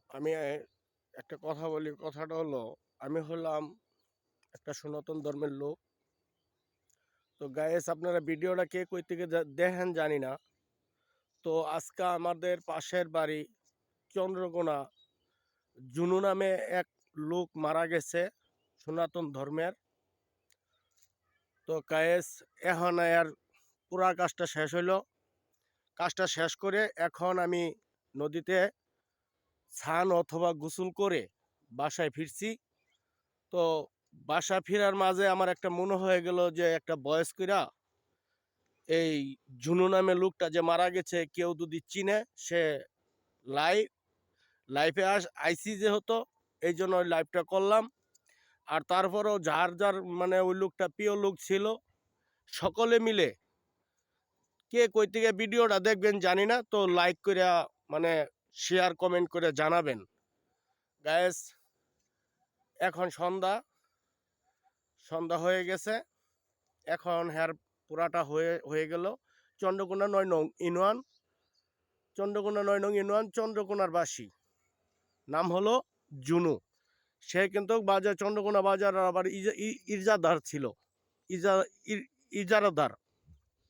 আমি একটা কথা বলি, কথাটা হলো আমি হলাম একটা সনাতন ধর্মের লোক। তো গায়েস আপনারা ভিডিওটা কে কই থেকে দেখেন জানি না। তো আজকে আমাদের পাশের বাড়ি চন্দ্রকোনা জুনু নামে এক লোক মারা গেছে সনাতন ধর্মের। তো গায়েস এখন আর পুরা কাজটা শেষ হইলো। কাজটা শেষ করে এখন আমি নদীতে স্নান অথবা গোসল করে বাসায় ফিরছি। তো বাসা ফেরার মাঝে আমার একটা মনে হয়ে গেল যে একটা বয়স কইরা এই জুনু নামে লোকটা যে মারা গেছে কেউ যদি চিনে সে লাইভ লাইফে আইসি যে হতো, এই জন্য ওই লাইভটা করলাম। আর তারপরেও যার যার মানে ওই লোকটা প্রিয় লোক ছিল, সকলে মিলে কে কই থেকে ভিডিওটা দেখবেন জানি না, তো লাইক করে মানে শেয়ার কমেন্ট করে জানাবেন গায়েস। এখন সন্ধ্যা সন্ধ্যা হয়ে গেছে, এখন হ্যার পুরাটা হয়ে গেল। চন্দ্রকোনা ৯ নং ইউনিয়ন, চন্দ্রকোনা ৯ নং ইউনিয়ন চন্দ্রকোনার বাসী, নাম হলো জুনু। সে কিন্তু বাজার চন্দ্রকোনা বাজার আবার ইজাদার ছিল, ইজারাদার।